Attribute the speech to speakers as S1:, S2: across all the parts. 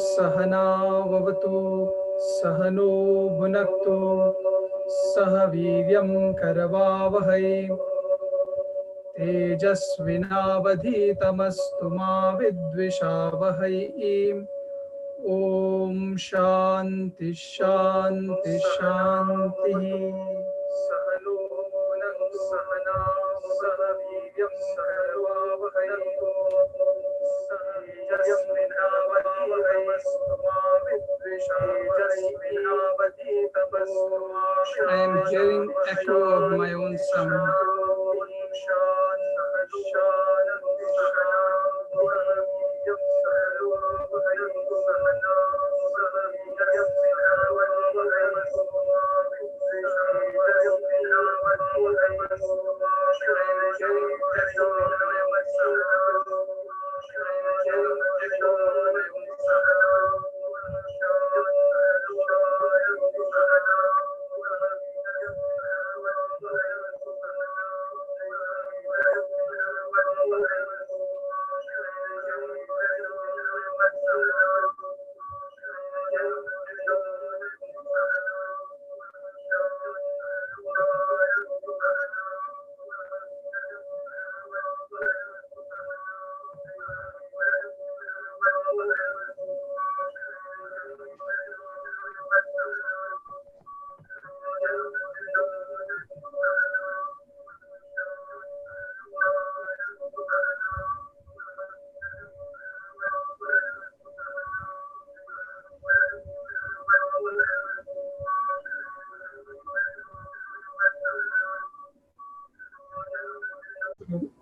S1: सहना भवतु सहनो भुनक्तु सह वीर्यं करवावहै तेजस्विनावधीतमस्तु मा विद्विषावहै ॐ शान्ति शान्ति शान्तिः सहनो भुनक्तु सहना सह वीर्यं करवावहै I am hearing echo of my own sound.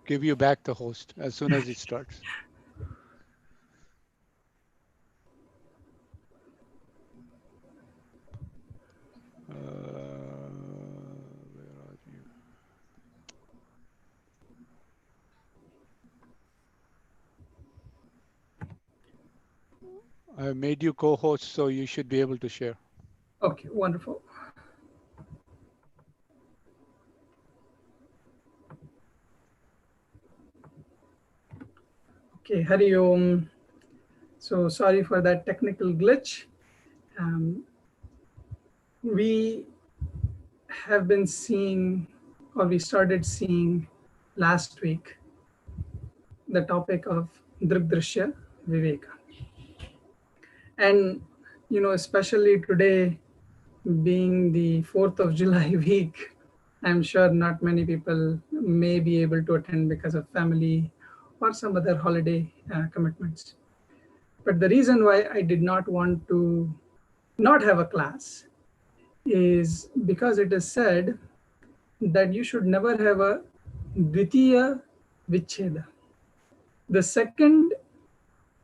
S2: Give you back the host as soon as it starts. Where are you? I made you co-host, so you should be able to share.
S1: Okay, wonderful. Okay, Hari Om. So sorry for that technical glitch. We have been seeing, or we started seeing last week, the topic of Dryshya, Viveka. And, especially today being the 4th of July week, I'm sure not many people may be able to attend because of family or some other holiday commitments. But the reason why I did not want to not have a class is because it is said that you should never have a Dvitiya Vicheda. The second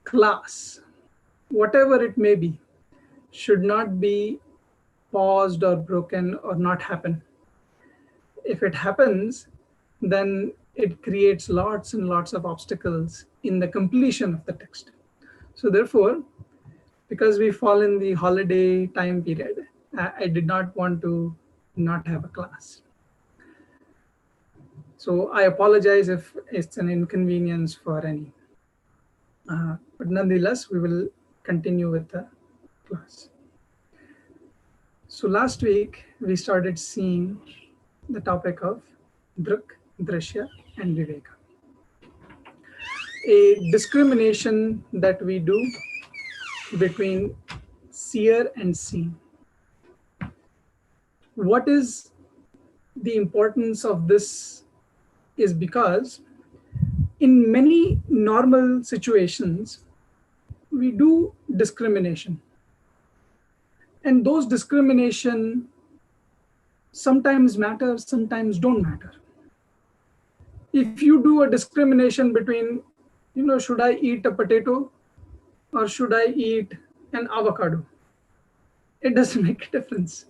S1: class, whatever it may be, should not be paused or broken or not happen. If it happens, then it creates lots and lots of obstacles in the completion of the text. So therefore, because we fall in the holiday time period, I did not want to not have a class. So I apologize if it's an inconvenience for any. But nonetheless, we will continue with the class. So last week, we started seeing the topic of Dryshya, and Viveka. A discrimination that we do between seer and seen. What is the importance of this is because in many normal situations, we do discrimination. And those discrimination sometimes matter, sometimes don't matter. If you do a discrimination between, should I eat a potato or should I eat an avocado? It doesn't make a difference.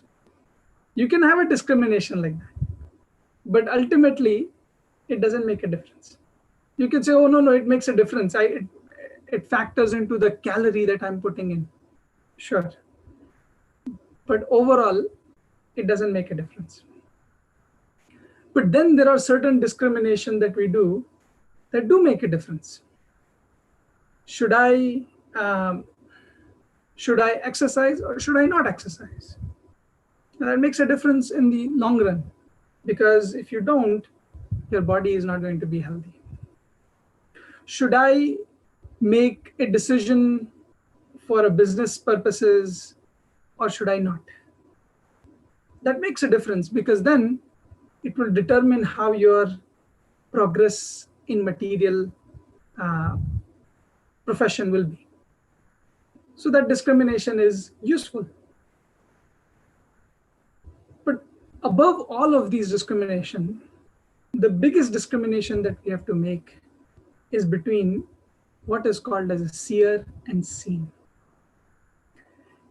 S1: You can have a discrimination like that, but ultimately it doesn't make a difference. You can say, oh, no, it makes a difference. It factors into the calorie that I'm putting in. Sure. But overall, it doesn't make a difference. But then there are certain discrimination that we do that do make a difference. Should I Should I exercise or should I not exercise? And that makes a difference in the long run, because if you don't, your body is not going to be healthy. Should I make a decision for a business purposes or should I not? That makes a difference, because then it will determine how your progress in material uh, profession will be. So that discrimination is useful. But above all of these discrimination, the biggest discrimination that we have to make is between what is called as a seer and seen.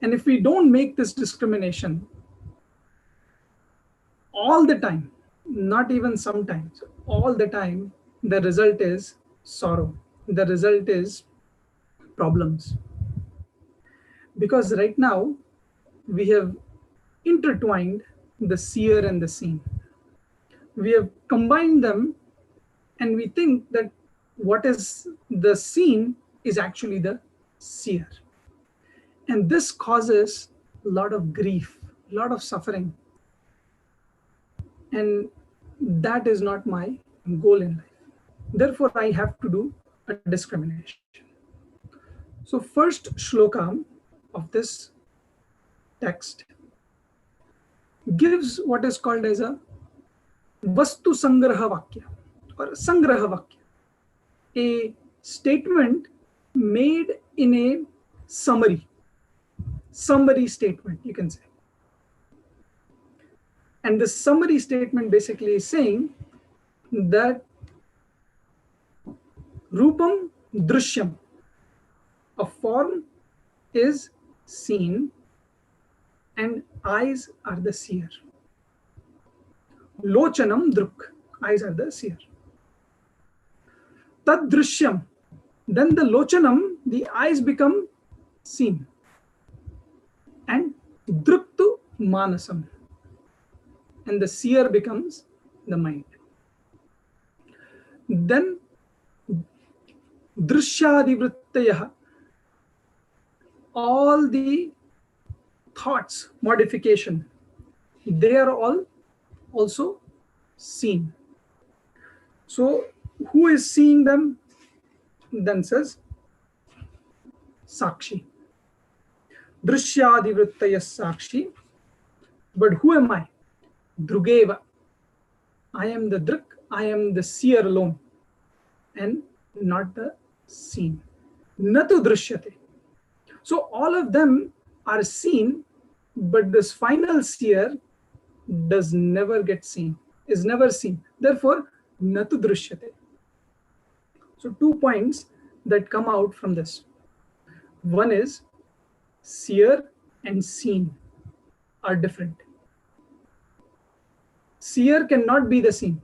S1: And if we don't make this discrimination all the time, not even sometimes, all the time, the result is sorrow. The result is problems. Because right now, we have intertwined the seer and the seen. We have combined them, and we think that what is the seen is actually the seer. And this causes a lot of grief, a lot of suffering. And that is not my goal in life. Therefore, I have to do a discrimination. So, first shloka of this text gives what is called as a vastu sangraha vakya or sangraha vakya, a statement made in a summary statement, you can say. And the summary statement basically is saying that rupam drishyam, a form is seen and eyes are the seer. Lochanam druk, eyes are the seer. Tad drishyam, then the lochanam, the eyes become seen. And druktu manasam, and the seer becomes the mind. Then drishyadivrittayah, all the thoughts, modification, they are all also seen. So who is seeing them? Then says Sakshi. Drishyadivrittaya Sakshi. But who am I? Drugeva. I am the Druk, I am the seer alone, and not the seen. Natu drishyate. So all of them are seen, but this final seer does never get seen, is never seen. Therefore, natu drishyate. So 2 points that come out from this. One is seer and seen are different. Seer cannot be the seen.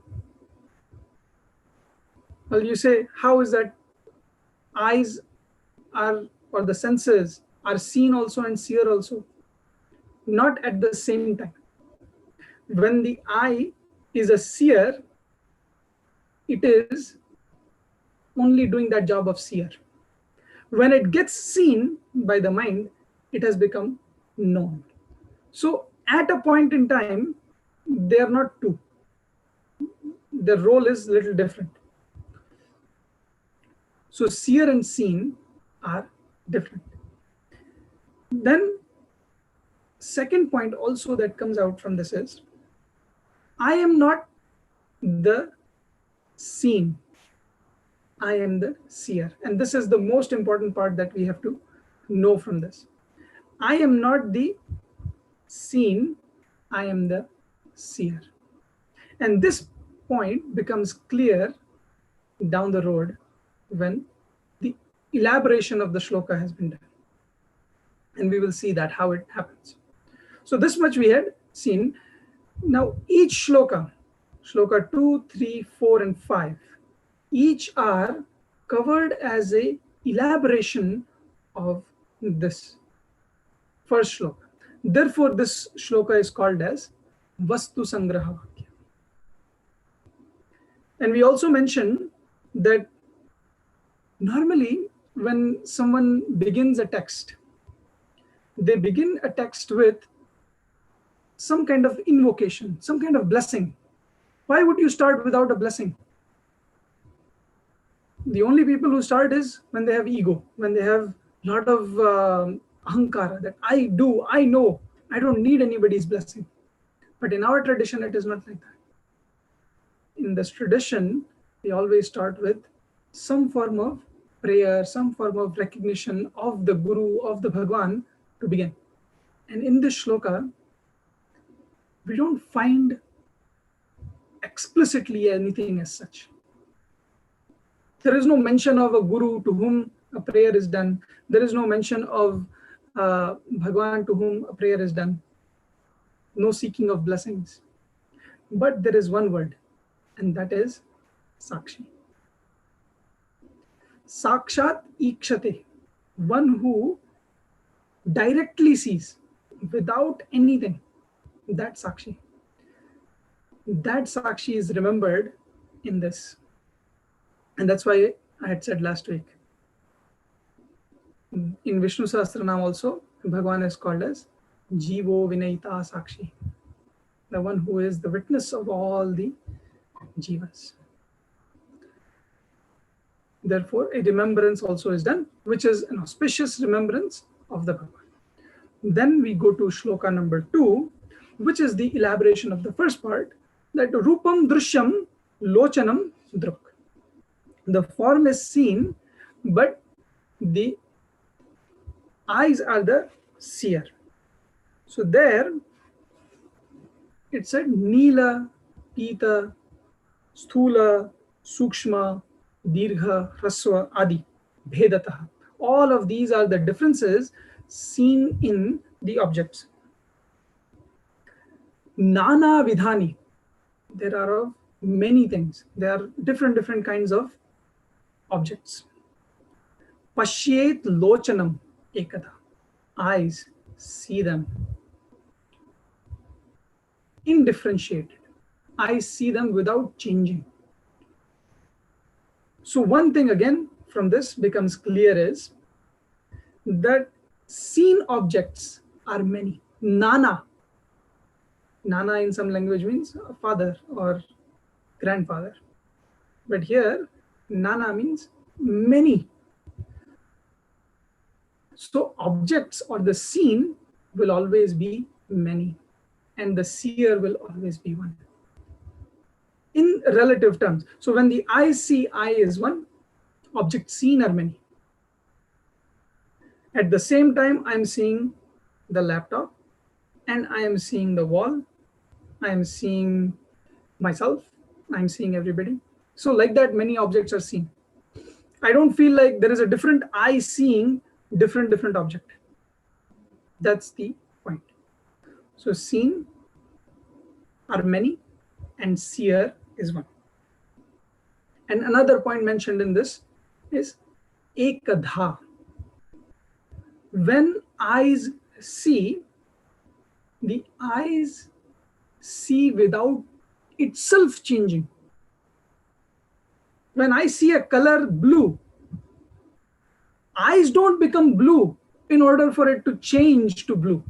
S1: Well, you say, how is that? Eyes are, or the senses are seen also and seer also. Not at the same time. When the eye is a seer, it is only doing that job of seer. When it gets seen by the mind, it has become known. So at a point in time, they are not two. Their role is a little different. So seer and seen are different. Then second point also that comes out from this is, I am not the seen, I am the seer. And this is the most important part that we have to know from this. I am not the seen, I am the seer. And this point becomes clear down the road when the elaboration of the shloka has been done. And we will see that how it happens. So this much we had seen. Now each shloka 2, 3, 4, and 5, each are covered as a elaboration of this first shloka. Therefore, this shloka is called as Vastu Sangraha Vakya. And we also mentioned that normally when someone begins a text, they begin a text with some kind of invocation, some kind of blessing. Why would you start without a blessing? The only people who start is when they have ego, when they have a lot of ahankara, that I do, I know, I don't need anybody's blessing. But in our tradition, it is not like that. In this tradition, we always start with some form of prayer, some form of recognition of the Guru, of the Bhagwan to begin. And in this shloka, we don't find explicitly anything as such. There is no mention of a Guru to whom a prayer is done. There is no mention of Bhagwan to whom a prayer is done. No seeking of blessings. But there is one word, and that is Sakshi. Sakshat Ikshate, one who directly sees without anything. That Sakshi. That Sakshi is remembered in this. And that's why I had said last week. In Vishnu Sahasranam also, Bhagwan is called as Jivo Vinayita Sakshi, the one who is the witness of all the jivas. Therefore, a remembrance also is done, which is an auspicious remembrance of the Bhagwan. Then we go to shloka number 2, which is the elaboration of the first part, that Rupam Drishyam Lochanam Druk. The form is seen, but the eyes are the seer. So there it said Nila, Pita, Sthula, Sukshma, Dirgha, Hraswa, Adi, Bhedataha. All of these are the differences seen in the objects. Nana Vidhani. There are of many things. There are different kinds of objects. Pashyet Lochanam Ekada. Eyes see them. Indifferentiated. I see them without changing. So one thing again from this becomes clear is that seen objects are many. Nana. Nana in some language means father or grandfather. But here, Nana means many. So objects or the seen will always be many, and the seer will always be one. In relative terms. So when the eye see eye is one, objects seen are many. At the same time, I'm seeing the laptop, and I am seeing the wall, I am seeing myself, I'm seeing everybody. So like that, many objects are seen. I don't feel like there is a different eye seeing different object. That's the point. So seen are many and seer is one. And another point mentioned in this is ekadha. When eyes see, the eyes see without itself changing. When I see a color blue, eyes don't become blue in order for it to change to blue,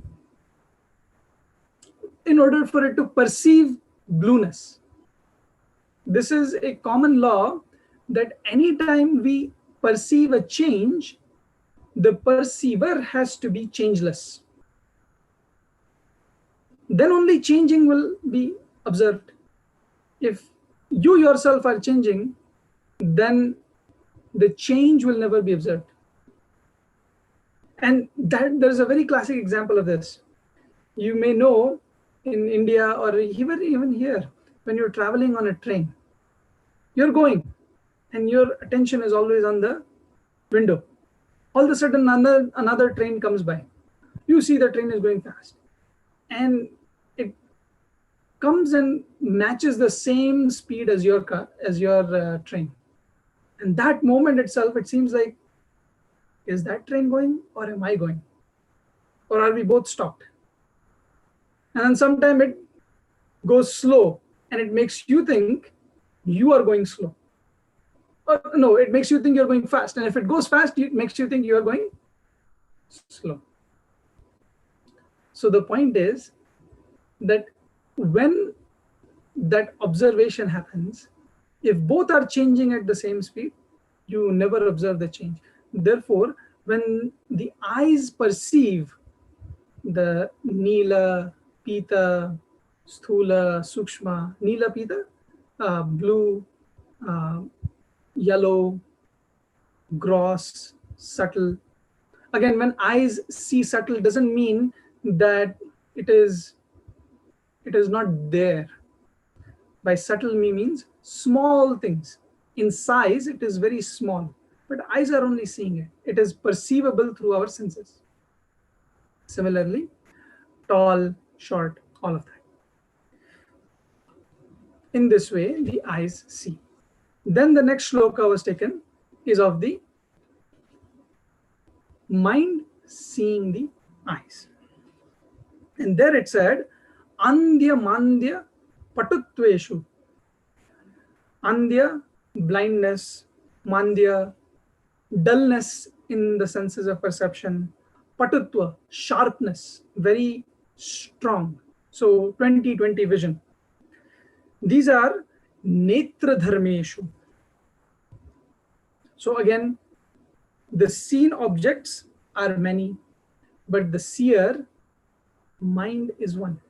S1: in order for it to perceive blueness. This is a common law that anytime we perceive a change, the perceiver has to be changeless. Then only changing will be observed. If you yourself are changing, then the change will never be observed. And that there's a very classic example of this. You may know in India or even here, when you're traveling on a train, you're going and your attention is always on the window. All of a sudden another train comes by. You see the train is going fast, and it comes and matches the same speed as your car, as your train. And that moment itself, it seems like, is that train going or am I going? Or are we both stopped? And then sometime it goes slow and it makes you think you are going slow. Or no, it makes you think you're going fast. And if it goes fast, it makes you think you're going slow. So the point is that when that observation happens, if both are changing at the same speed, you never observe the change. Therefore, when the eyes perceive the Nila, Pita, Sthula, Sukshma, Nila, Pita, blue, uh, yellow, gross, subtle. Again, when eyes see subtle, doesn't mean that it is it is not there. By subtle me means small things. In size, it is very small, but eyes are only seeing it. It is perceivable through our senses. Similarly, tall, short, all of that. In this way, the eyes see. Then the next shloka was taken is of the mind seeing the eyes. And there it said, Andhya Mandhya Patutveshu. Andhya, blindness, Mandhya, dullness in the senses of perception, Patutva, sharpness, very strong. So 20/20 vision. These are Netra Dharmeshu. So again, the seen objects are many, but the seer mind is one.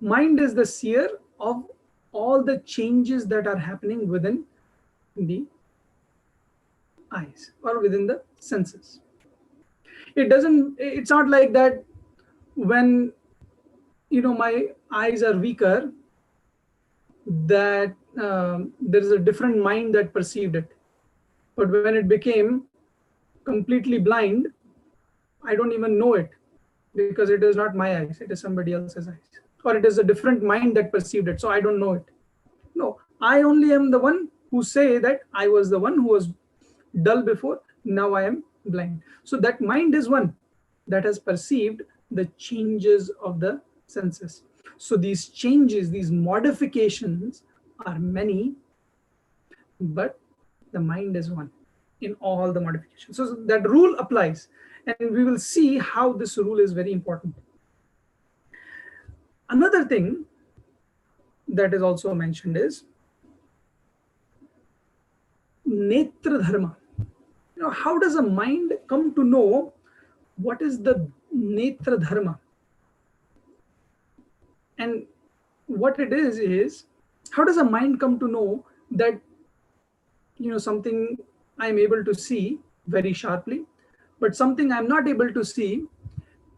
S1: Mind is the seer of all the changes that are happening within the eyes or within the senses. It's not like that when my eyes are weaker, that there is a different mind that perceived it. But when it became completely blind, I don't even know it, because it is not my eyes, it is somebody else's eyes. Or it is a different mind that perceived it, so I don't know it. No, I only am the one who say that I was the one who was dull before, now I am blind. So that mind is one that has perceived the changes of the senses. So these changes, these modifications are many, but the mind is one in all the modifications. So that rule applies, and we will see how this rule is very important. Another thing that is also mentioned is netra dharma. How does a mind come to know what is the netra dharma? And what it is how does a mind come to know that something I am able to see very sharply, but something I'm not able to see,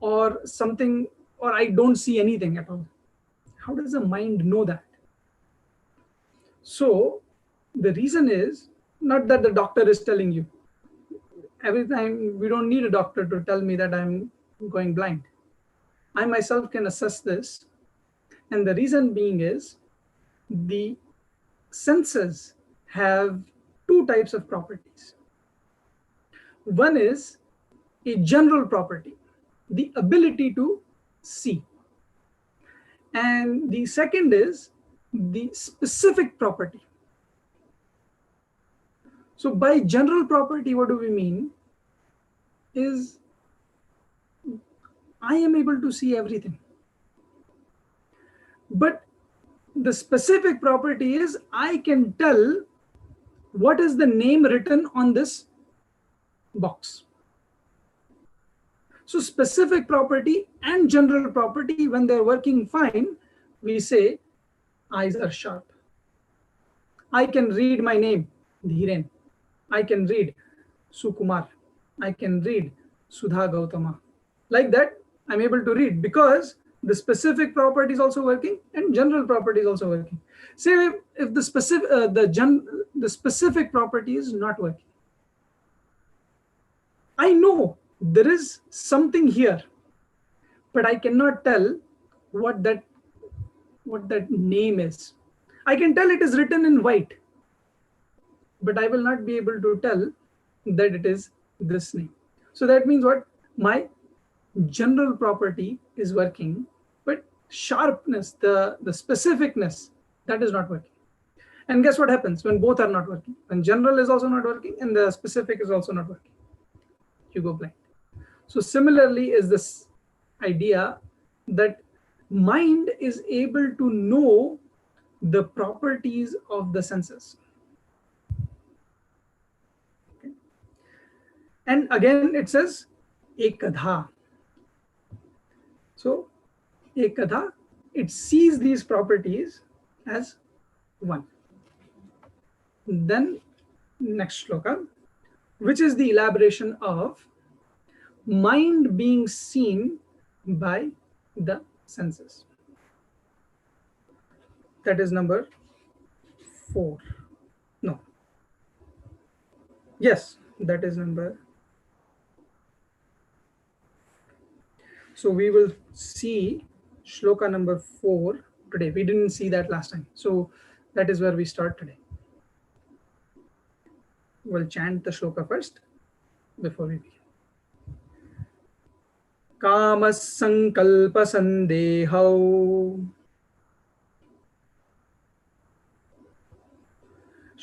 S1: or something, or I don't see anything at all? How does a mind know that? So the reason is not that the doctor is telling you. Every time, we don't need a doctor to tell me that I'm going blind. I myself can assess this. And the reason being is the senses have two types of properties. One is a general property, the ability to see. And the second is the specific property. So by general property, what do we mean? Is I am able to see everything. But the specific property is I can tell what is the name written on this box. So specific property and general property, when they're working fine, we say eyes are sharp. I can read my name, Dhiren. I can read Sukumar. I can read Sudha Gautama. Like that, I'm able to read because the specific property is also working and general property is also working. Say if the specific property is not working, I know there is something here, but I cannot tell what that name is. I can tell it is written in white, but I will not be able to tell that it is this name. So that means what? My general property is working, but sharpness, the specificness, that is not working. And guess what happens when both are not working? When general is also not working and the specific is also not working, you go blind. So similarly is this idea that mind is able to know the properties of the senses. Okay. And again it says ekadha. So ekadha, it sees these properties as one. Then next shloka, which is the elaboration of mind being seen by the senses. That is number 4. No. Yes, that is number. So we will see shloka number 4 today. We didn't see that last time. So that is where we start today. We'll chant the shloka first before we begin. कामसङ्कल्प सन्देहौ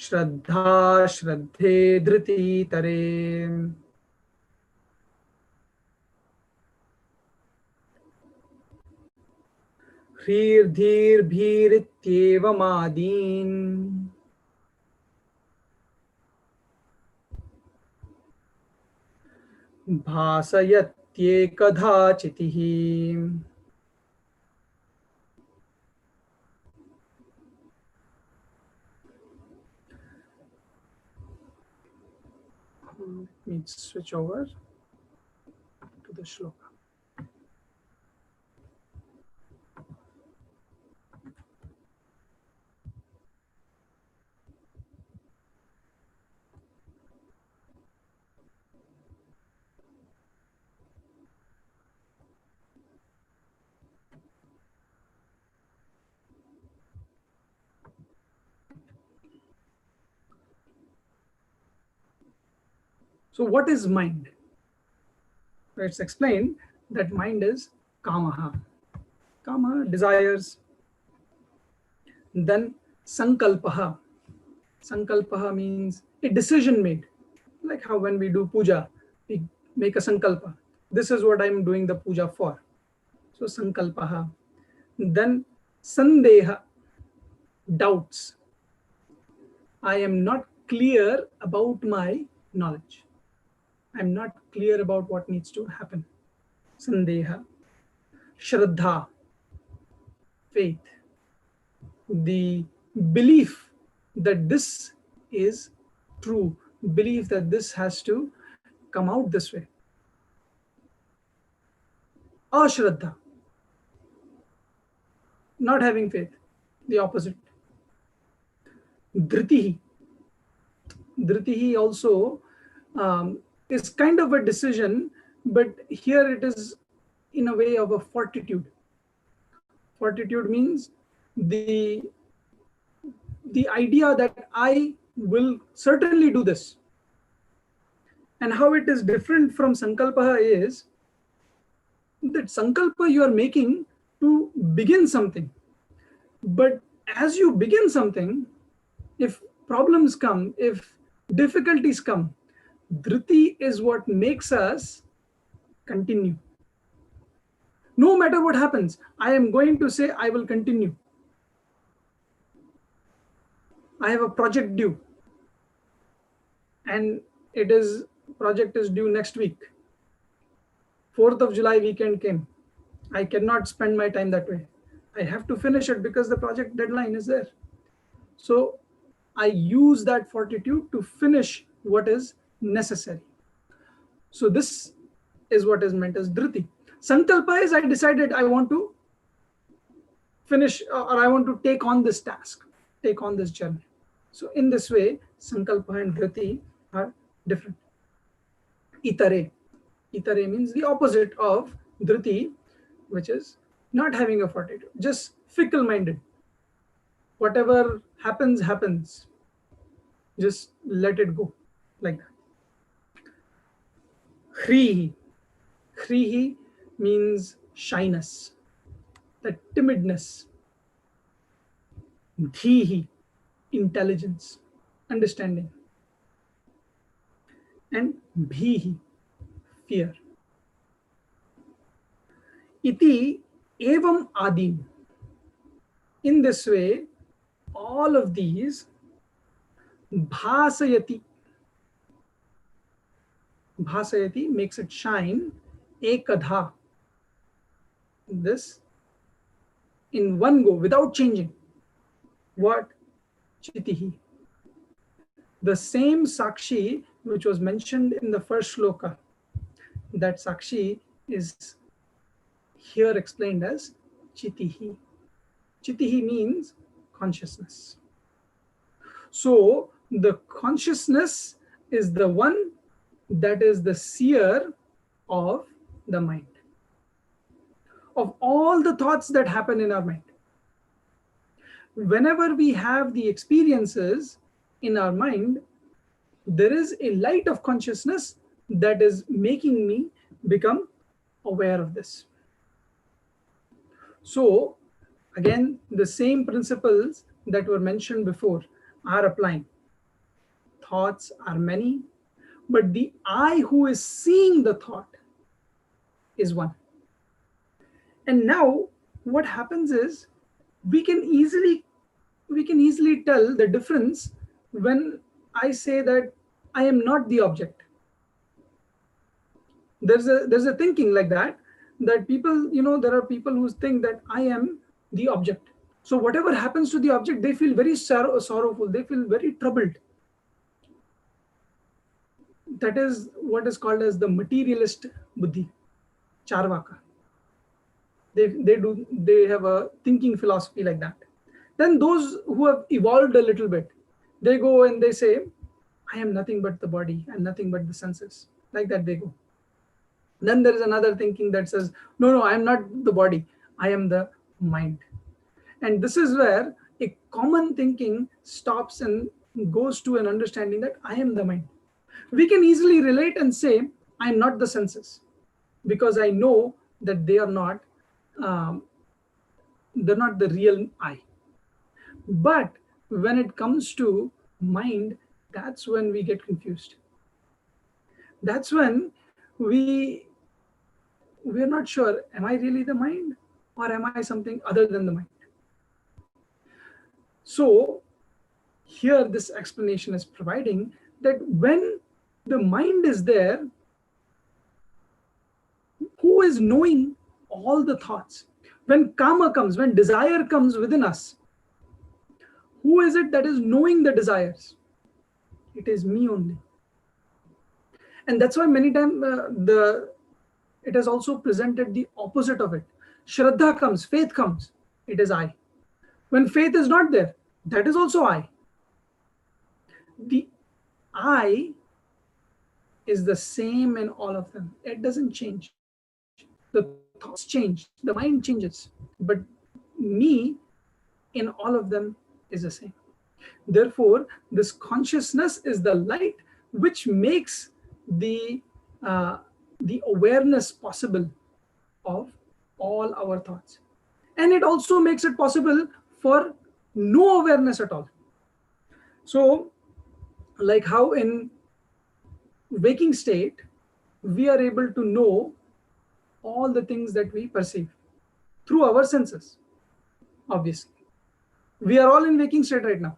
S1: श्रद्धा श्रद्धे धृतितरे ह्रीर्धीर्भीरित्येवमादीन् भासयत्येकधाचितिः. Let me switch over to the shloka. So what is mind? It's explained that mind is kamaha. Kama, desires. Then sankalpaha. Sankalpaha means a decision made. Like how when we do puja, we make a sankalpa. This is what I'm doing the puja for. So sankalpaha. Then sandeha, doubts. I am not clear about my knowledge. I'm not clear about what needs to happen. Sandeha. Shraddha, faith. The belief that this is true, belief that this has to come out this way. Ashraddha, not having faith, the opposite. Dhritihi. Dhritihi also is kind of a decision, but here it is in a way of a fortitude. Fortitude means the idea that I will certainly do this. And how it is different from sankalpa is that sankalpa you are making to begin something. But as you begin something, if problems come, if difficulties come, dhriti is what makes us continue. No matter what happens, I am going to say I will continue. I have a project due, and project is due next week. 4th of July weekend came. I cannot spend my time that way. I have to finish it because the project deadline is there. So I use that fortitude to finish what is necessary. So this is what is meant as dhriti. Sankalpa is I decided I want to finish or I want to take on this task, take on this journey. So in this way, sankalpa and dhriti are different. Itare. Itare means the opposite of dhriti, which is not having a fortitude, just fickle-minded. Whatever happens, happens. Just let it go, like that. Hrihi. Hrihi means shyness, the timidness. Dhihi, intelligence, understanding. And bhihi, fear. Iti evam adim. In this way, all of these bhasayati. Bhasayati makes it shine ekadha. This in one go without changing. What? Chitihi. The same Sakshi which was mentioned in the first shloka, that Sakshi is here explained as Chitihi. Chitihi means consciousness. So the consciousness is the one that is the seer of the mind, of all the thoughts that happen in our mind. Whenever we have the experiences in our mind, there is a light of consciousness that is making me become aware of this. So again, the same principles that were mentioned before are applying. Thoughts are many, but the I who is seeing the thought is one. And now what happens is we can easily tell the difference when I say that I am not the object. There's a thinking like that people, there are people who think that I am the object. So whatever happens to the object, they feel very sorrowful, they feel very troubled. That is what is called as the materialist buddhi, charvaka. They have a thinking philosophy like that. Then those who have evolved a little bit, they go and they say, I am nothing but the body, I'm nothing but the senses. Like that they go. Then there is another thinking that says, no, I am not the body, I am the mind. And this is where a common thinking stops and goes to an understanding that I am the mind. We can easily relate and say, I am not the senses, because I know that they are not the real I. But when it comes to mind, that's when we get confused. That's when we're not sure, am I really the mind or am I something other than the mind? So here this explanation is providing that when the mind is there, who is knowing all the thoughts? When kama comes, when desire comes within us, who is it that is knowing the desires? It is me only. And that's why many times it has also presented the opposite of it. Shraddha comes, faith comes, it is I. When faith is not there, that is also I. The I is the same in all of them. It doesn't change. The thoughts change, the mind changes, but me in all of them is the same. Therefore, this consciousness is the light which makes the awareness possible of all our thoughts. And it also makes it possible for no awareness at all. So, like how in waking state, we are able to know all the things that we perceive through our senses, obviously. We are all in waking state right now.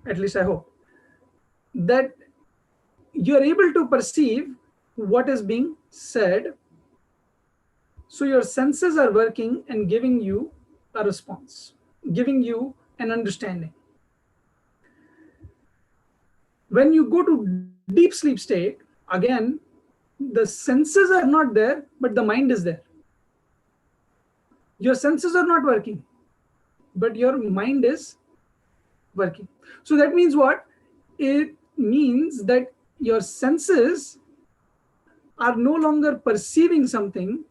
S1: At least I hope. That you're able to perceive what is being said. So your senses are working and giving you a response, giving you an understanding. When you go to deep sleep state, again, the senses are not there, but the mind is there. Your senses are not working, but your mind is working. So that means what? It means that your senses are no longer perceiving something.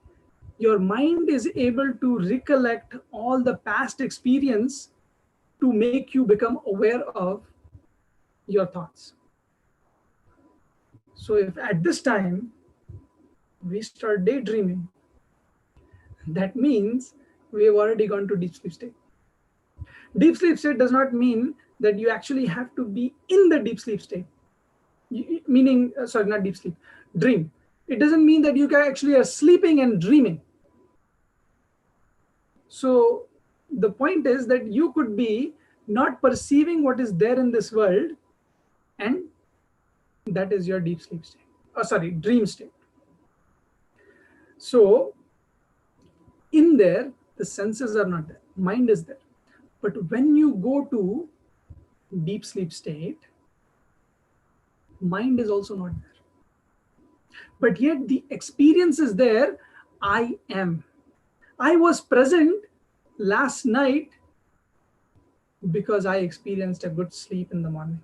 S1: Your mind is able to recollect all the past experience to make you become aware of your thoughts. So if at this time we start daydreaming, that means we have already gone to deep sleep state. Deep sleep state does not mean that you actually have to be in the deep sleep state. Meaning, sorry, not deep sleep, dream. It doesn't mean that you actually are sleeping and dreaming. So the point is that you could be not perceiving what is there in this world, and that is your deep sleep state. Oh, sorry, dream state. So in there, the senses are not there, mind is there. But when you go to deep sleep state, mind is also not there. But yet the experience is there. I am. I was present last night because I experienced a good sleep in the morning.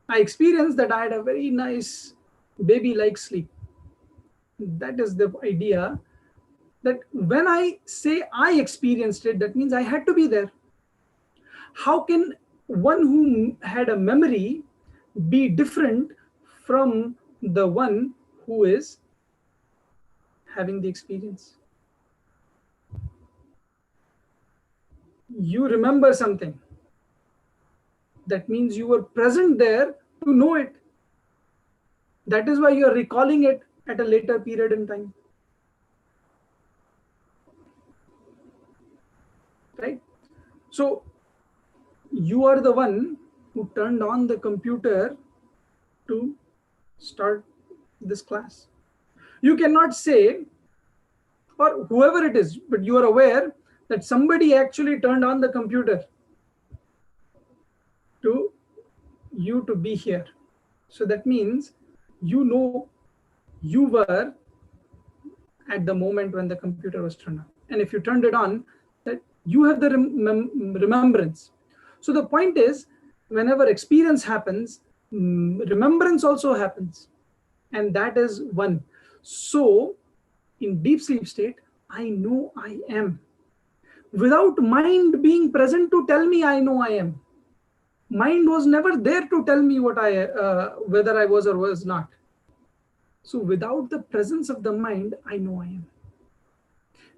S1: I experienced that I had a very nice baby-like sleep. That is the idea, that when I say I experienced it, that means I had to be there. How can one who had a memory be different from the one who is having the experience? You remember something. That means you were present there to know it. That is why you are recalling it at a later period in time. Right? So you are the one who turned on the computer to start this class. You cannot say, or whoever it is, but you are aware that somebody actually turned on the computer to you to be here. So that means you know you were at the moment when the computer was turned on. And if you turned it on, that you have the remembrance. So the point is, whenever experience happens, remembrance also happens. And that is one. So in deep sleep state, I know I am. Without mind being present to tell me I know I am. Mind was never there to tell me what whether I was or was not. So without the presence of the mind, I know I am.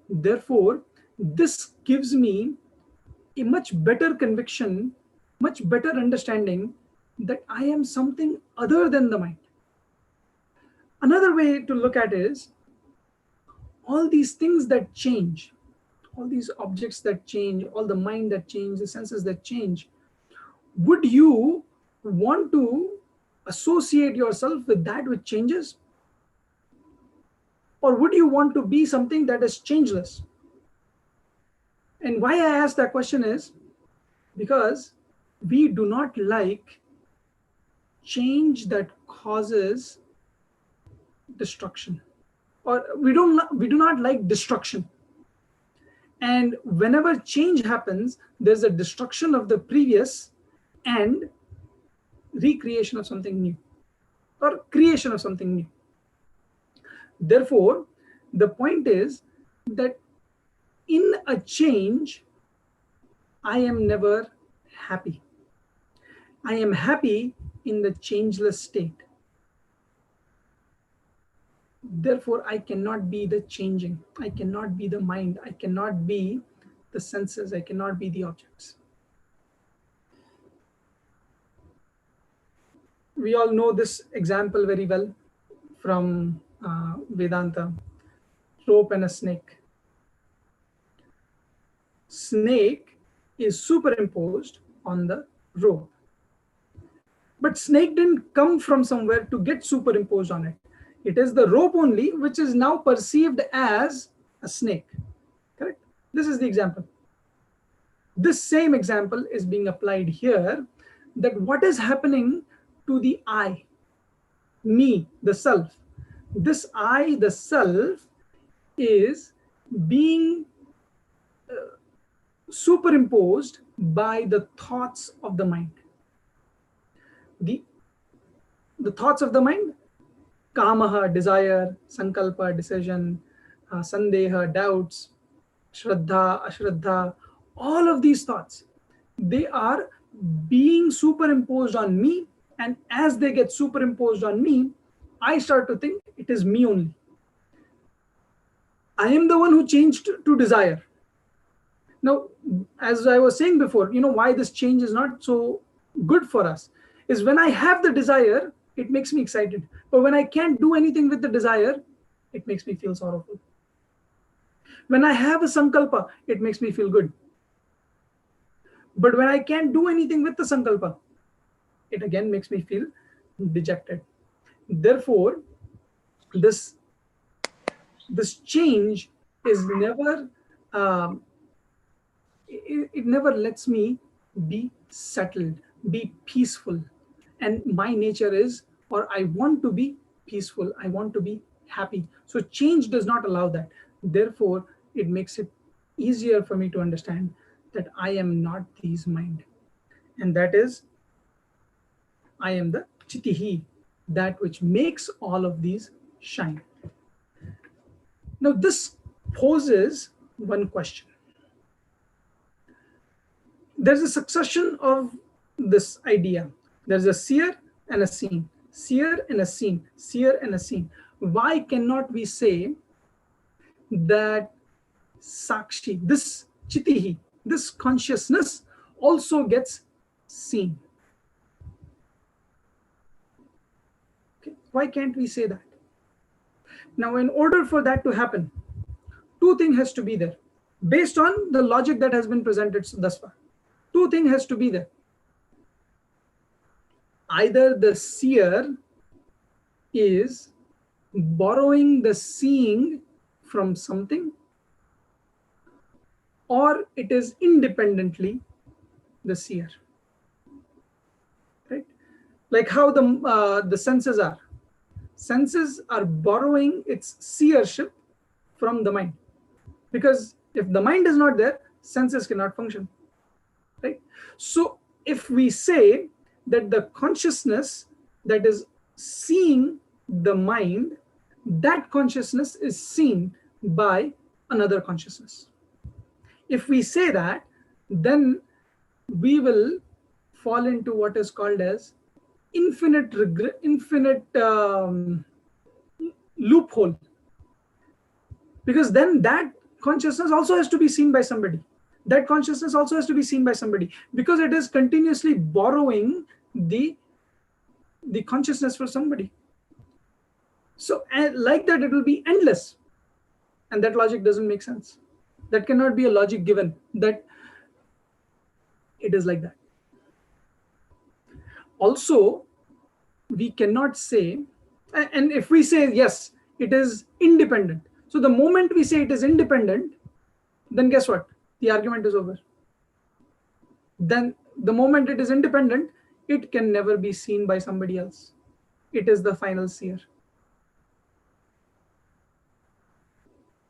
S1: Therefore, this gives me a much better conviction, much better understanding that I am something other than the mind. Another way to look at it is, all these things that change, all these objects that change, all the mind that change, the senses that change, would you want to associate yourself with that which changes? Or would you want to be something that is changeless? And why I ask that question is because we do not like change that causes destruction, or we do not like destruction. And whenever change happens, there's a destruction of the previous and recreation of something new, or creation of something new. Therefore, the point is that in a change, I am never happy. I am happy in the changeless state. Therefore, I cannot be the changing. I cannot be the mind. I cannot be the senses. I cannot be the objects. We all know this example very well from Vedanta, rope and a snake. Snake is superimposed on the rope. But snake didn't come from somewhere to get superimposed on it. It is the rope only which is now perceived as a snake. Correct? This is the example. This same example is being applied here, that what is happening to the I, me, the self. This I, the self, is being superimposed by the thoughts of the mind. The thoughts of the mind, kamaha, desire, sankalpa, decision, sandeha, doubts, shraddha, ashraddha, all of these thoughts, they are being superimposed on me, and as they get superimposed on me, I start to think it is me only. I am the one who changed to desire. Now, as I was saying before, why this change is not so good for us is when I have the desire, it makes me excited. But when I can't do anything with the desire, it makes me feel sorrowful. When I have a sankalpa, it makes me feel good. But when I can't do anything with the sankalpa, it again makes me feel dejected. Therefore, this this change is never um, it never lets me be settled, be peaceful. And my nature is, or I want to be peaceful, I want to be happy. So change does not allow that. Therefore, it makes it easier for me to understand that I am not these mind. And that is, I am the chitihi, that which makes all of these shine. Now, this poses one question. There's a succession of this idea. There's a seer and a seen, seer and a seen, seer and a seen. Why cannot we say that sakshi, this chitihi, this consciousness also gets seen? Okay. Why can't we say that? Now, in order for that to happen, two things has to be there based on the logic that has been presented thus far. Two things has to be there. Either the seer is borrowing the seeing from something, or it is independently the seer, right? Like how the senses are borrowing its seership from the mind, because if the mind is not there, senses cannot function, right? So if we say that the consciousness that is seeing the mind, that consciousness is seen by another consciousness. If we say that, then we will fall into what is called as infinite loophole, because then that consciousness also has to be seen by somebody. That consciousness also has to be seen by somebody, because it is continuously borrowing the consciousness for somebody. So like that, it will be endless, and that logic doesn't make sense. That cannot be a logic given that it is like that. Also, we cannot say, and if we say yes, it is independent, so the moment we say it is independent, then guess what? The argument is over. Then the moment it is independent, it can never be seen by somebody else. It is the final seer.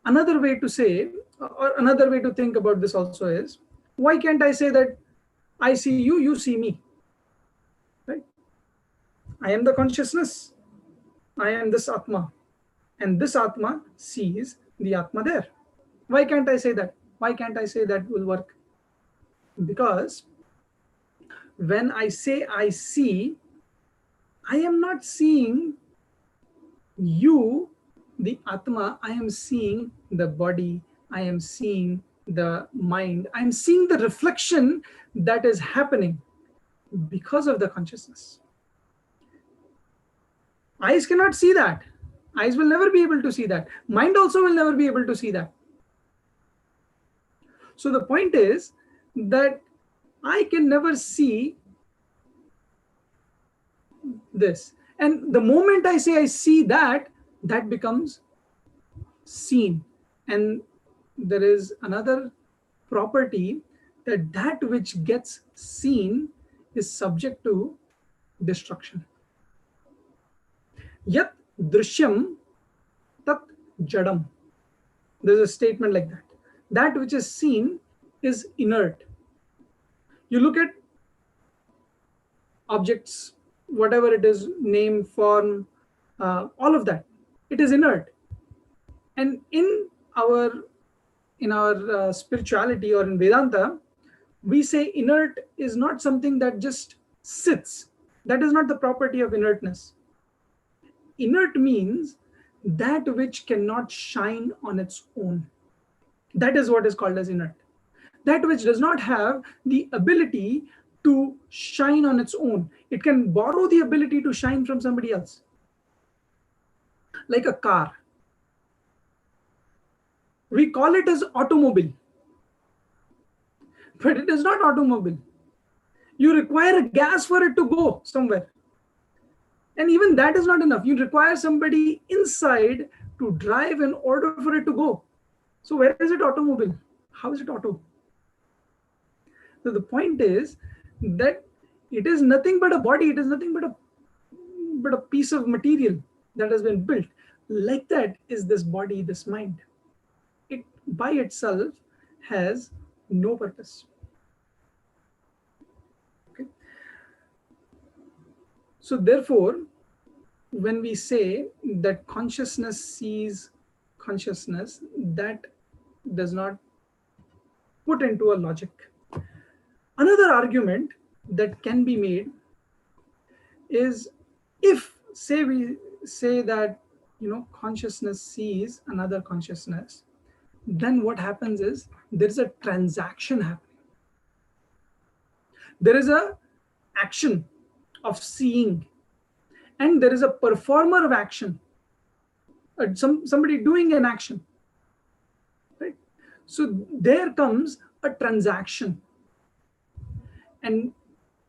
S1: Another way to say, or another way to think about this also is, why can't I say that I see you, you see me? Right? I am the consciousness. I am this Atma. And this Atma sees the Atma there. Why can't I say that? Why can't I say that will work? Because when I say I see, I am not seeing you, the Atma. I am seeing the body. I am seeing the mind. I am seeing the reflection that is happening because of the consciousness. Eyes cannot see that. Eyes will never be able to see that. Mind also will never be able to see that. So the point is that I can never see this. And the moment I say I see that, that becomes seen. And there is another property, that that which gets seen is subject to destruction. Yat drishyam tat jadam. There's a statement like that. That which is seen is inert. You look at objects, whatever it is, name, form, all of that, it is inert. And in our spirituality, or in Vedanta, we say inert is not something that just sits. That is not the property of inertness. Inert means that which cannot shine on its own. That is what is called as inert. That which does not have the ability to shine on its own. It can borrow the ability to shine from somebody else. Like a car. We call it as automobile, but it is not automobile. You require gas for it to go somewhere. And even that is not enough. You require somebody inside to drive in order for it to go. So where is it automobile? How is it auto? So the point is that it is nothing but a body. It is nothing but a piece of material that has been built. Like that is this body, this mind. It by itself has no purpose. Okay. So therefore, when we say that consciousness sees consciousness, that does not put into a logic. Another argument that can be made is, if say we say that consciousness sees another consciousness, then what happens is there is a transaction happening. There is a action of seeing, and there is a performer of action, somebody doing an action, right? So there comes a transaction, and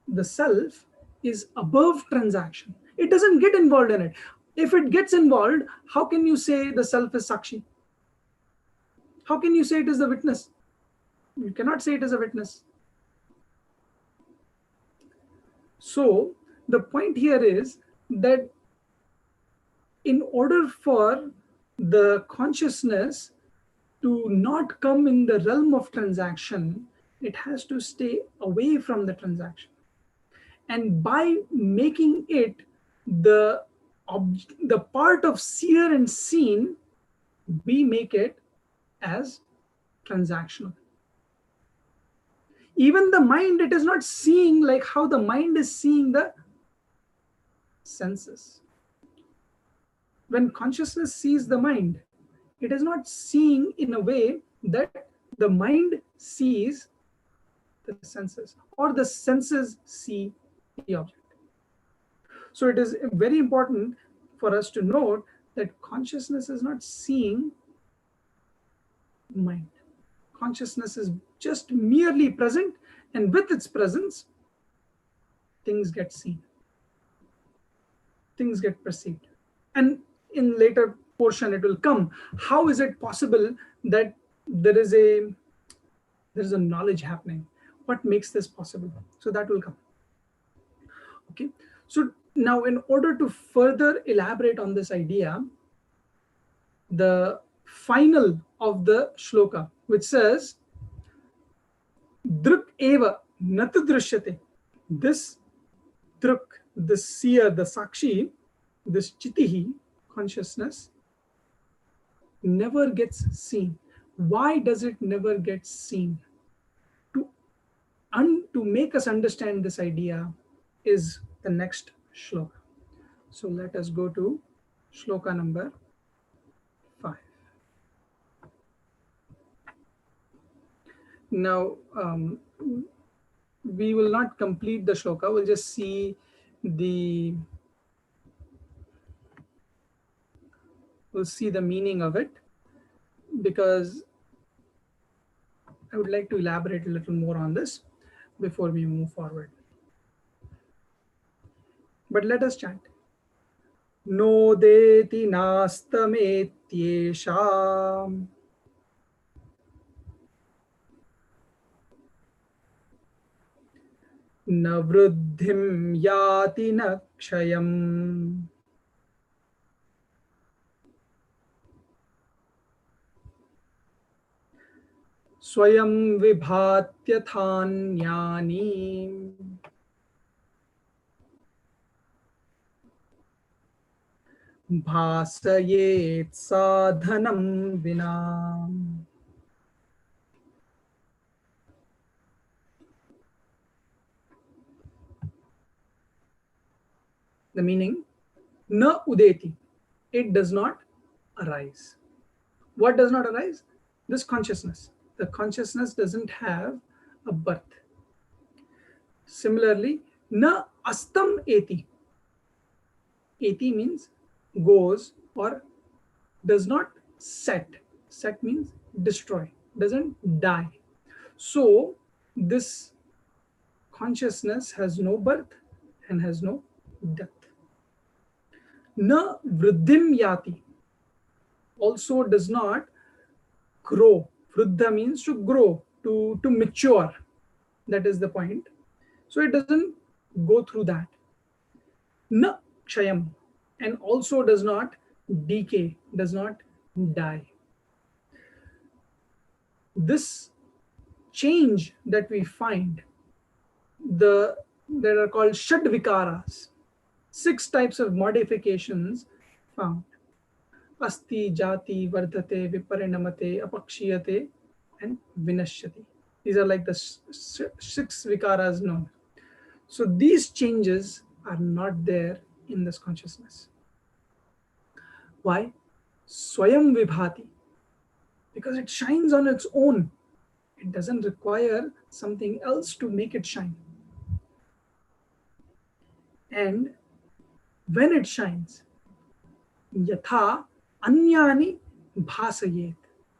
S1: the self is above transaction. It doesn't get involved in it. If it gets involved, how can you say the self is sakshi? How can you say it is the witness? You cannot say it is a witness. So the point here is that in order for the consciousness to not come in the realm of transaction, it has to stay away from the transaction. And by making it the part of seer and seen, we make it as transactional. Even the mind, it is not seeing like how the mind is seeing the senses. When consciousness sees the mind, it is not seeing in a way that the mind sees the senses or the senses see the object. So it is very important for us to note that consciousness is not seeing mind. Consciousness is just merely present, and with its presence, things get seen, things get perceived. And in later portion it will come, how is it possible that there is a knowledge happening? What makes this possible? So that will come. Okay. So now, in order to further elaborate on this idea, the final of the shloka, which says, Druk eva nat drishyate. This druk, this seer, the sakshi, this chitihi, consciousness, never gets seen. Why does it never get seen? To make us understand this idea is the next shloka. So let us go to shloka number 5. Now, we will not complete the shloka. We'll just see the meaning of it, because I would like to elaborate a little more on this before we move forward. But let us chant. Nodeti nastametyesha na vruddhim yati na kshayam swayam vibhatyathaanyani bhasayet sadhanam vina. The meaning, na udeti, it does not arise. What does not arise? This consciousness. The consciousness doesn't have a birth. Similarly, na astam eti. Eti means goes or does not set. Set means destroy, doesn't die. So this consciousness has no birth and has no death. Na vriddhim yati also does not grow. Vriddha means to grow, to mature. That is the point. So it doesn't go through that. Na kshayam, and also does not decay, does not die. This change that we find, the that are called shadvikaras, 6 types of modifications found. Asti, jati, vardhate, viparinamate, apakshiyate, and vinashyati. These are like the 6 vikaras known. So these changes are not there in this consciousness. Why? Swayam vibhati. Because it shines on its own. It doesn't require something else to make it shine. And when it shines, yatha anyani bhasayet,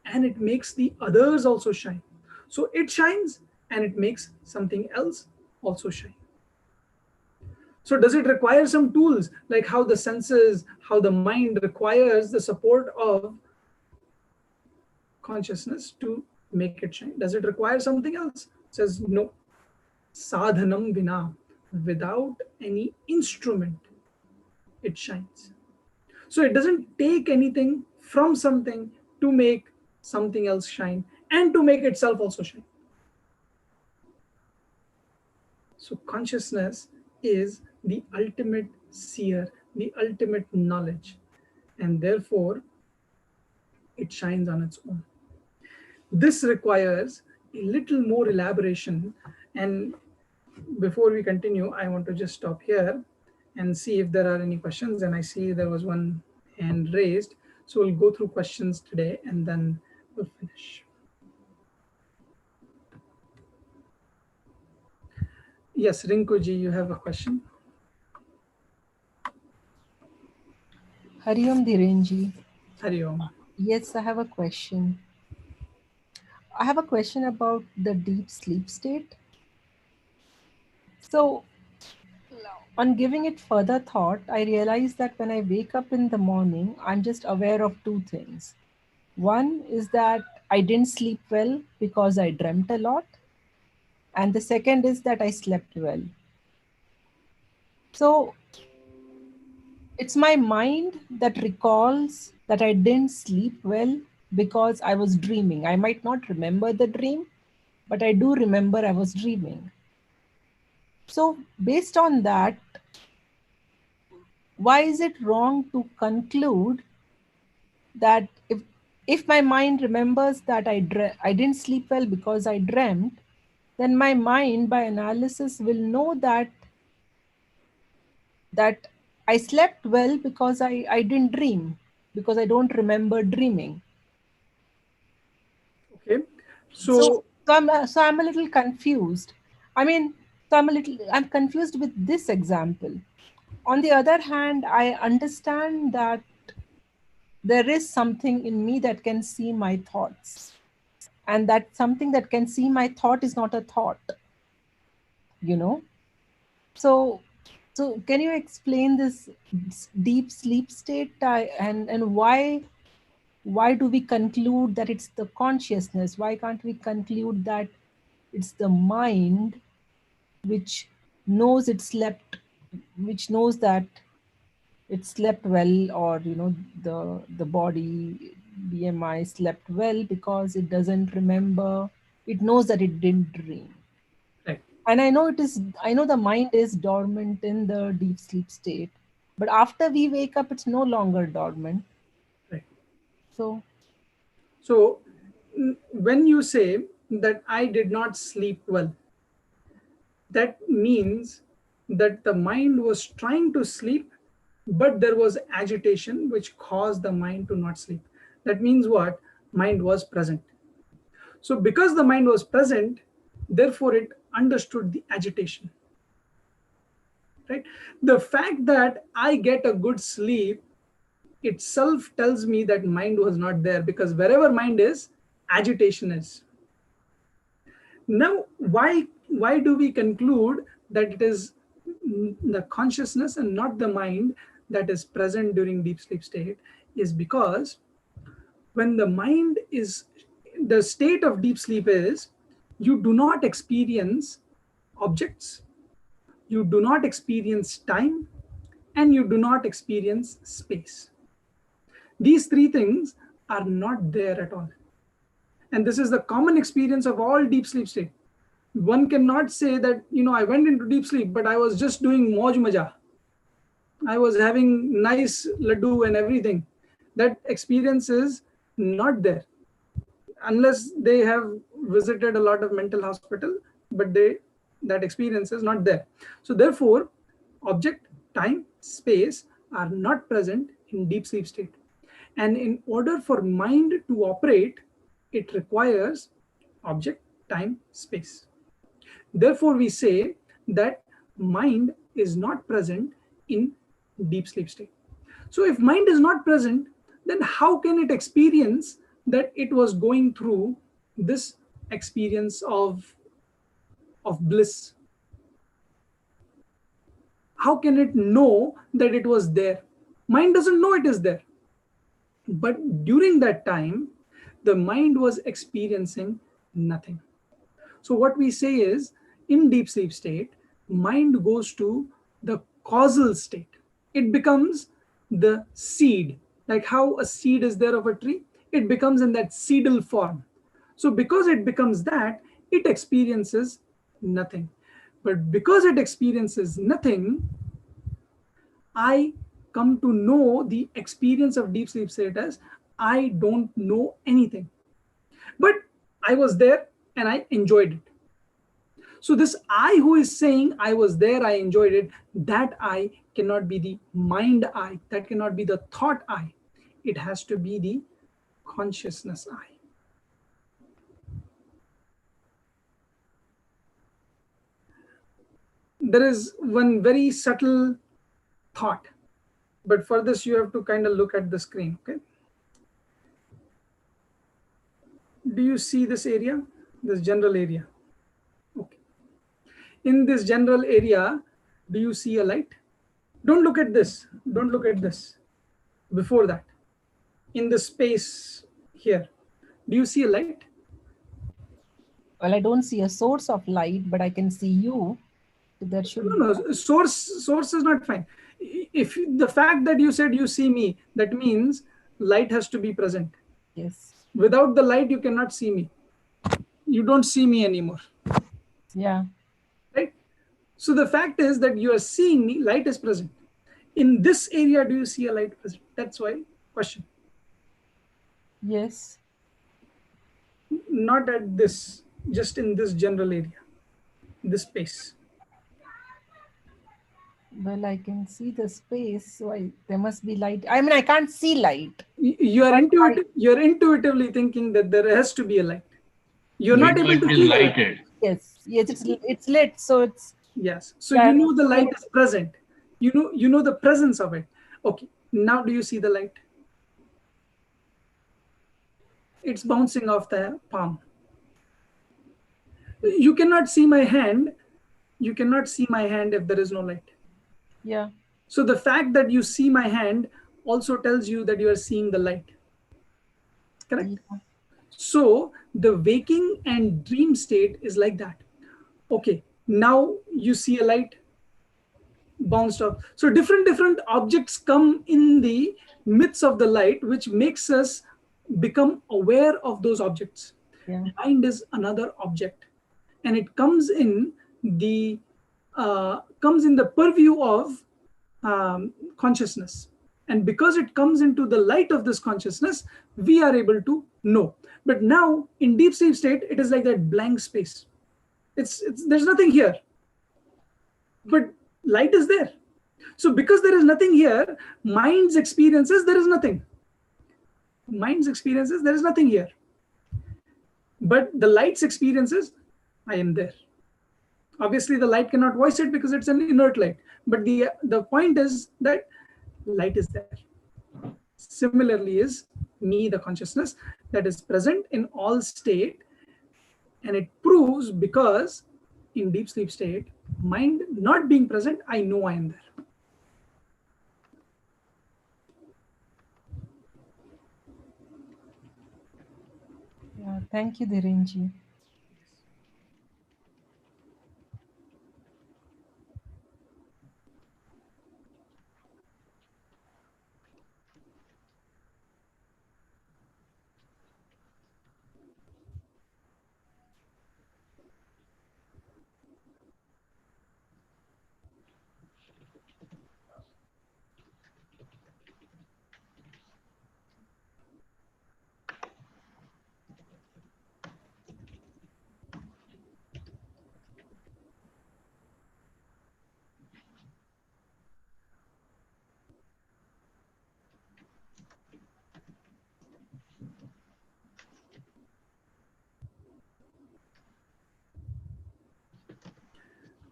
S1: and it makes the others also shine. So it shines and it makes something else also shine. So does it require some tools, like how the senses, how the mind requires the support of consciousness to make it shine? Does it require something else? It says no. Sadhanam vina, without any instrument, it shines. So it doesn't take anything from something to make something else shine and to make itself also shine. So consciousness is the ultimate seer, the ultimate knowledge, and therefore it shines on its own. This requires a little more elaboration. And before we continue, I want to just stop here and see if there are any questions. And I see there was one hand raised. So we'll go through questions today and then we'll finish. Yes, Rinkuji, you have a question?
S3: Hari Om Dhiren.
S1: Hari Om.
S3: Yes, I have a question. I have a question about the deep sleep state. So, on giving it further thought, I realized that when I wake up in the morning, I'm just aware of 2 things. One is that I didn't sleep well because I dreamt a lot. And the second is that I slept well. So, it's my mind that recalls that I didn't sleep well because I was dreaming. I might not remember the dream, but I do remember I was dreaming. So, based on that, why is it wrong to conclude that if my mind remembers that I didn't sleep well because I dreamt, then my mind by analysis will know that I slept well because I didn't dream, because I don't remember dreaming.
S1: Okay.
S3: So,
S1: So,
S3: so I'm a little confused. I mean, I'm confused with this example. On the other hand, I understand that there is something in me that can see my thoughts, and that something that can see my thought is not a thought, you know. So so can you explain this deep sleep state, and why do we conclude that it's the consciousness? Why can't we conclude that it's the mind which knows it slept, which knows that it slept well, or the body BMI slept well because it doesn't remember, it knows that it didn't dream.
S1: right,
S3: And I know the mind is dormant in the deep sleep state, but after we wake up it's no longer dormant.
S1: right.
S3: So
S1: So when you say that I did not sleep well, that means that the mind was trying to sleep, but there was agitation which caused the mind to not sleep. That means what? Mind was present. So because the mind was present, therefore it understood the agitation. Right? The fact that I get a good sleep itself tells me that mind was not there, because wherever mind is, agitation is. Now, why do we conclude that it is the consciousness and not the mind that is present during deep sleep state? Is because when the mind is, the state of deep sleep is, you do not experience objects, you do not experience time, and you do not experience space. These three things are not there at all. And this is the common experience of all deep sleep state. One cannot say that, I went into deep sleep, but I was just doing moj maja. I was having nice laddu and everything. That experience is not there. Unless they have visited a lot of mental hospital, but that experience is not there. So therefore, object, time, space are not present in deep sleep state. And in order for mind to operate, it requires object, time, space. Therefore, we say that mind is not present in deep sleep state. So if mind is not present, then how can it experience that it was going through this experience of bliss? How can it know that it was there? Mind doesn't know it is there. But during that time, the mind was experiencing nothing. So what we say is, in deep sleep state, mind goes to the causal state. It becomes the seed. Like how a seed is there of a tree, it becomes in that seedal form. So because it becomes that, it experiences nothing. But because it experiences nothing, I come to know the experience of deep sleep state as I don't know anything. But I was there and I enjoyed it. So this I who is saying I was there, I enjoyed it, that I cannot be the mind I, that cannot be the thought I. It has to be the consciousness I. There is one very subtle thought, but for this you have to kind of look at the screen, okay? Do you see this area, this general area? Okay. In this general area, do you see a light? Don't look at this. Don't look at this. Before that, in the space here, do you see a light?
S3: Well, I don't see a source of light, but I can see you. So there should
S1: no. Source is not fine. If the fact that you said you see me, that means light has to be present.
S3: Yes.
S1: Without the light, you cannot see me. You don't see me anymore.
S3: Yeah.
S1: Right? So the fact is that you are seeing me, light is present. In this area, do you see a light present? That's why question.
S3: Yes.
S1: Not at this, just in this general area, this space.
S3: Well, I can see the space, so there must be light. I mean, I can't see light.
S1: You are intuitively thinking that there has to be a light. You're not able to feel
S4: lighted.
S3: Yes, it's lit, so it's.
S1: Yes, so you know the light is present. You know the presence of it. Okay, now do you see the light? It's bouncing off the palm. You cannot see my hand. You cannot see my hand if there is no light.
S3: Yeah.
S1: So the fact that you see my hand also tells you that you are seeing the light. Correct? Yeah. So the waking and dream state is like that. Okay, now you see a light bounced off. So different objects come in the midst of the light, which makes us become aware of those objects.
S3: Yeah.
S1: Mind is another object, and it comes in the purview of consciousness. And because it comes into the light of this consciousness, we are able to know. But now in deep sleep state, it is like that blank space. There's nothing here, but light is there. So because there is nothing here, mind's experiences, there is nothing. Mind's experiences, there is nothing here. But the light's experiences, I am there. Obviously, the light cannot voice it because it's an inert light. But the point is that light is there. similarly is me, the consciousness that is present in all state. And it proves because in deep sleep state, mind not being present, I know I am there.
S3: Yeah, thank you, Dhirenji.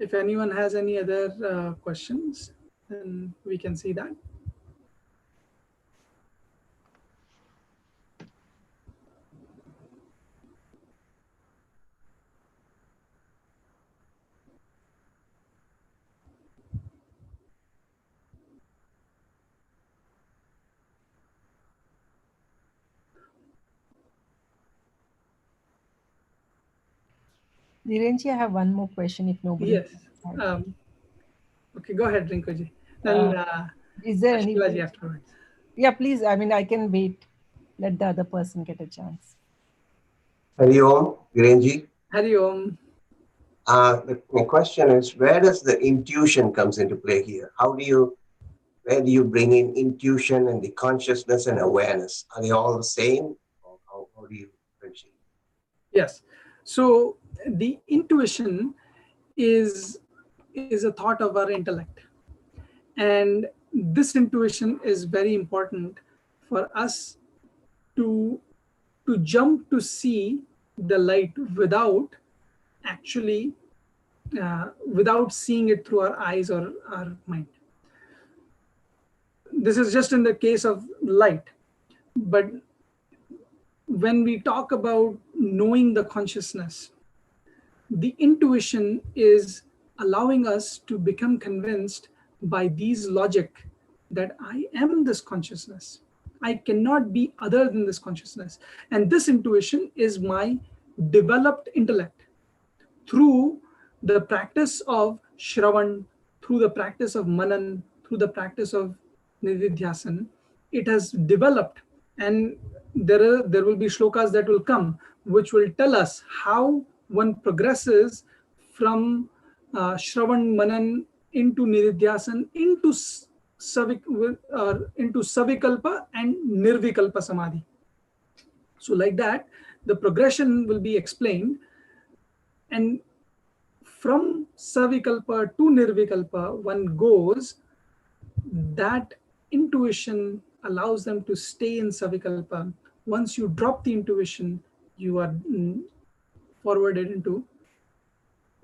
S1: If anyone has any other questions, then we can see that.
S3: Dhirenji, I have one more question if nobody
S1: Yes.
S3: has.
S1: Okay, go ahead, Rinkuji.
S3: Uh,
S1: Then
S3: is there
S1: Shivaji
S3: anybody?
S1: afterwards.
S3: Yeah, please. I mean, I can wait. Let the other person get a chance.
S4: Hari Om, Dhirenji.
S1: Hari Om.
S4: My question is, where does the intuition comes into play here? Where do you bring in intuition and the consciousness and awareness? Are they all the same? Or how do you differentiate?
S1: Yes. So the intuition is a thought of our intellect. And this intuition is very important for us to jump to see the light without actually without seeing it through our eyes or our mind. This is just in the case of light. But when we talk about knowing the consciousness, the intuition is allowing us to become convinced by these logic that I am this consciousness. I cannot be other than this consciousness. And this intuition is my developed intellect. Through the practice of Shravan, through the practice of Manan, through the practice of Nididhyasan, it has developed. And there will be shlokas that will come which will tell us how one progresses from Shravan, Manan into Nididhyasan, into into Savikalpa and Nirvikalpa Samadhi. So like that, the progression will be explained. And from Savikalpa to Nirvikalpa, one goes, that intuition allows them to stay in Savikalpa. Once you drop the intuition, you are forwarded into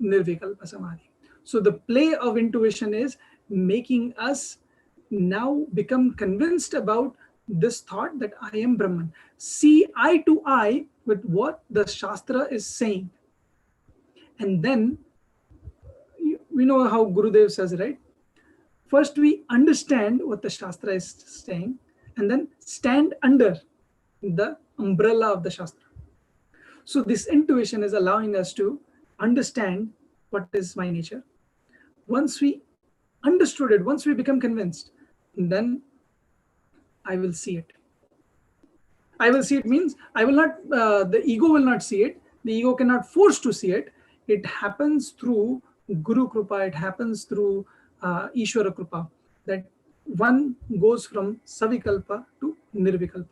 S1: Nirvikalpa Samadhi. So the play of intuition is making us now become convinced about this thought that I am Brahman. See eye to eye with what the Shastra is saying. And then we know how Gurudev says, right? First, we understand what the Shastra is saying, and then stand under the umbrella of the Shastra. So this intuition is allowing us to understand what is my nature. Once we understood it, once we become convinced, then I will see it. I will see it means I will not, the ego will not see it. The ego cannot force to see it. It happens through Guru Krupa, it happens through Ishwara Krupa, that one goes from Savikalpa to Nirvikalpa.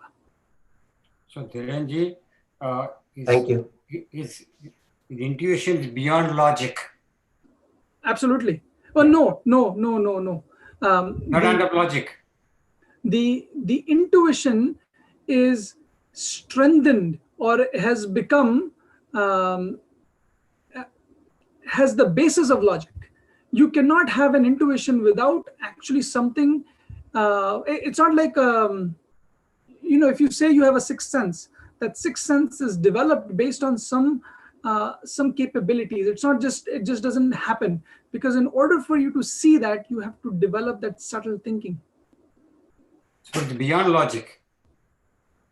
S5: So, Dhirenji,
S4: Thank you.
S5: Is intuition is beyond logic?
S1: Absolutely. Oh, no.
S5: Not under logic.
S1: The intuition is strengthened or has become, has the basis of logic. You cannot have an intuition without actually something. It's not like if you say you have a sixth sense, that sixth sense is developed based on some capabilities. It just doesn't happen, because in order for you to see that, you have to develop that subtle thinking.
S5: So it's beyond logic.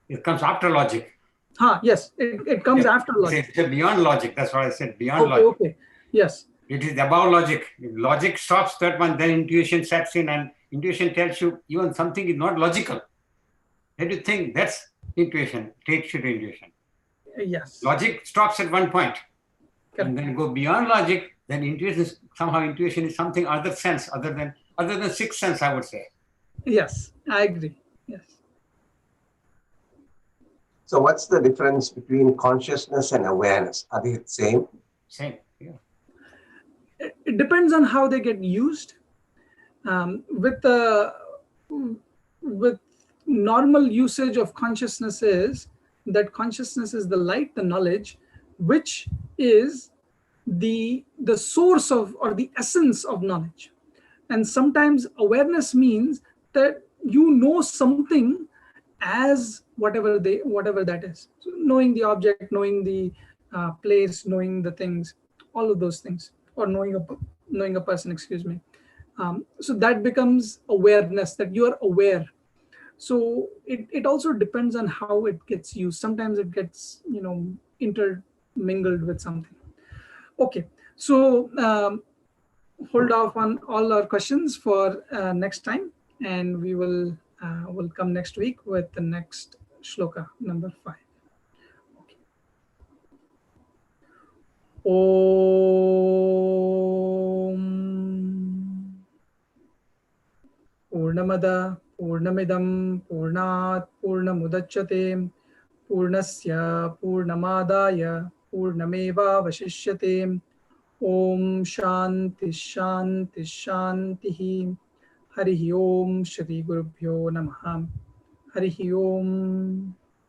S5: It comes after logic.
S1: Yes, it comes after logic.
S5: It's beyond logic. That's what I said. Beyond
S1: Okay,
S5: logic.
S1: okay. Yes.
S5: It is above logic. If logic stops that one, then intuition sets in, and intuition tells you even something is not logical. Then you think that's intuition, takes you to intuition.
S1: Yes.
S5: Logic stops at one point.
S1: Correct.
S5: And then go beyond logic, then intuition is something other sense, other than sixth sense, I would say.
S1: Yes, I agree. Yes.
S4: So what's the difference between consciousness and awareness? Are they the same?
S5: Same, yeah.
S1: It depends on how they get used. With normal usage of consciousness is that consciousness is the light, the knowledge, which is the source of, or the essence of knowledge. And sometimes awareness means that you know something as whatever that is. So knowing the object, knowing the place, knowing the things, all of those things, or knowing a person, excuse me. So that becomes awareness, that you are aware. So it also depends on how it gets used. Sometimes it gets intermingled with something. Okay, so hold off on all our questions for next time, and we will come next week with the next shloka, number 5. Okay. Om Purnamada Purnamidam Purnat Purnamudachyate Purnasya Purnamadaya Purnameva Vashishyate. Om Shanti Shanti Shanti. Harihi Om Shri Gurubhyo Namaha. Harihi Om.